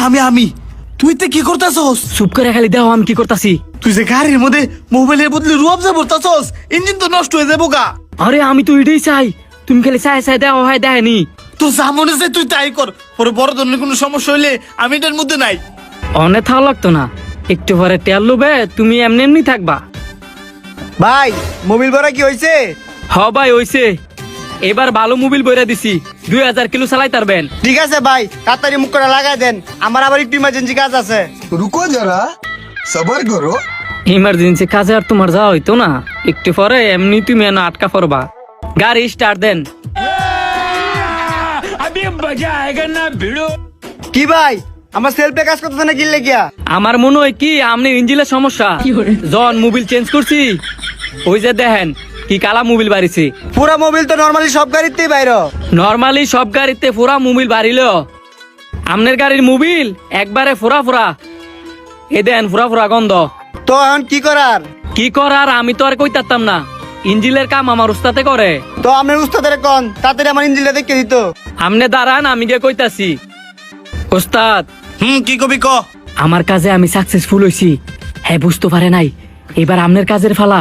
আমি তুই তে কি করতাছস? চুপ করে খালি দেও আমি কি করতাছি। তুই যে গাড়ির মধ্যে মোবাইলের বদলে রুয়াবজা ভরতাছস, ইঞ্জিন তো নষ্ট হয়ে যাবো গা। আরে আমি তো এটাই চাই, তুমি খালি চাই চাই দেওয়া হয় দেয়নি। তো যা মনে চাই তুই তাই কর, পরে বড় ধরনের কোনো সমস্যা হইলে আমি এটার মধ্যে নাই। অনেক থাকা লাগতো না, একটু পরে তেল লোবে তুমি এমনি এমনি থাকবা। ভাই মোবিল ভরা কি হয়েছে? হ ভাই হইছে, এবার ভালো মোবিল বইরা দিছি, 2000 কিলো চালাই তারবেন। ঠিক আছে ভাই, তাড়াতাড়ি মুখ করে লাগাই দেন, আমার আবার একটু ইমার্জেন্সি কাজ আছে। रुको जरा सबर करो। ইমার্জেন্সি কাজে আর তোমার যাওয়া হইতো না, একটু পরে এমনি তুমি এনে আটকা পড়বা। গাড়ি স্টার্ট দেন। কি ভাই আমার সেলফে কাজ করতেছে না কি লেগিয়া? আমার মনে হয় কি আমনে ইঞ্জিনের সমস্যা। জন মোবিল চেঞ্জ করছি, ওই যে দেখেন কি কালা মোবিল বাড়িছে। পুরা মোবিল তো নরমালি সব গাড়িতেই বাইরে। নরমালি সব গাড়িতে ফোরা মোবিল বাড়িল, আমনের গাড়ির মোবিল একবারে ফোরা ফোরা, এ দেন ফোরা ফোরা গন্ধ। তো এখন কি করার? কি করার আমি তো আর কইতাম না, ইঞ্জিনের কাম আমার উস্তাতে করে। তো আপনার উস্তাদের কোন তাড়াতাড়ি আমার ইঞ্জিনটা দেখে দিত। আমনে দাঁড়ান আমি গিয়ে কইতাছি। ওস্তাদ কি কবি ক। আমার কাজে আমি সাকসেসফুল হইছি, হ্যাঁ বুঝতে পারে নাই, এবার আমনের কাজের ফালা,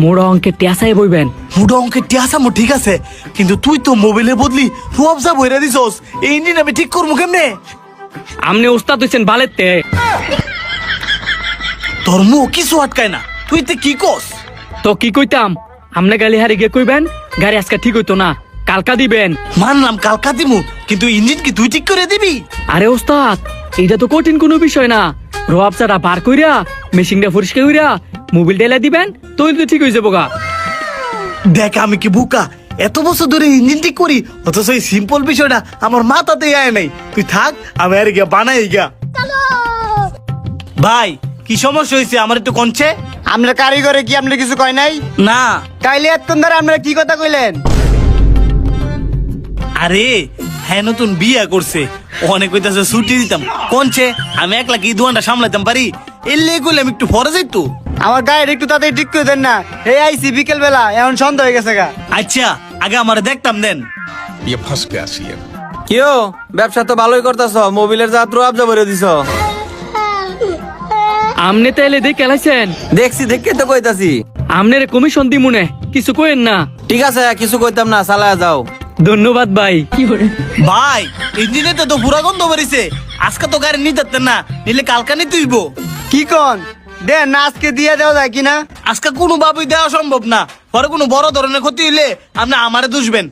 মোড় অঙ্কের টিয়াসাই বইবেন। মুডা অঙ্কের টিয়াসামো ঠিক আছে, কিন্তু তুই তো মোবাইলের বদলি রুয়াবজা ভরে দিছস, এই ইঞ্জিন আমি ঠিক করবো কেমনে? আমনে উস্তাদ হইছেন বালেতে, তোর মুখ কিছু আটকায় না, তুই তে কি কস? তো কি কইতাম, আমনে গালি হারি গিয়ে কইবেন গাড়ি আজকে ঠিক হইতো না, কালকা দিবেন। মানলাম কালকা দিমু, কিন্তু ইঞ্জিন কি তুই ঠিক করে দিবি? আরে ওস্তাদ এটা তো কঠিন কোনো বিষয় না, রোয়াবচাটা বার কইরা মেশিনটা পরিষ্কার কইরা মোবিল ঢেলে দিবেন, তো ঠিক হয়ে যাবো গা। দেখ আমি কি বুকা, এত বছর ধরে ইঞ্জিন ঠিক করি, অথচ এই সিম্পল বিষয়টা আমার মাথাতে আয় নাই। তুই থাক, আমি আর গিয়া বানাই গিয়া। ভাই কি সমস্যা হয়েছে আমার একটু কনছে? আপনার কারিগরে কি আপনি কিছু কয় নাই? না তাইলে এতক্ষণ ধরে আপনারা কি কথা কইলেন? আরে হ্যাঁ নতুন বিয়া করছে, অনেক কইতাছে ছুটি দিতাম, কনছে আমি একলা কি দোকানটা সামলাইতাম পারি, এলে কইলে আমি একটু ফরে যাইতো। আমার গাড়ি একটু তাড়াতাড়ি ঠিক করে দেন না, এই আইসি বিকেল বেলা, এখন সন্ধ্যা হয়ে গেছে গা। আচ্ছা আগে আমার দেখতাম দেন। ये फंस गया सीएम। কিও ব্যবসা তো ভালোই করতেছ, মোবিলের যাত্রা আবজা ভরে দিছ। আমনে তাইলে দেখে লাইছেন, দেখছি দেখে তো কইতাছি। আমনের কমিশন দিমুনে, কিছু কইেন না। ঠিক আছে কিছু কইতাম না, চালায়া যাও। ধন্যবাদ ভাই। ভাই ইঞ্জিনে তো পুরা গন্ধ বেরিয়েছে, আজকে তো গাড়ি নিতে না, নিলে কালকা নিতে হইব। কি কন দেন না, আজকে দিয়ে দেওয়া যায় কিনা? আজকে কোনো ভাবেই দেওয়া সম্ভব না, পরে কোনো বড় ধরনের ক্ষতি হইলে আপনি আমারে দুষবেন,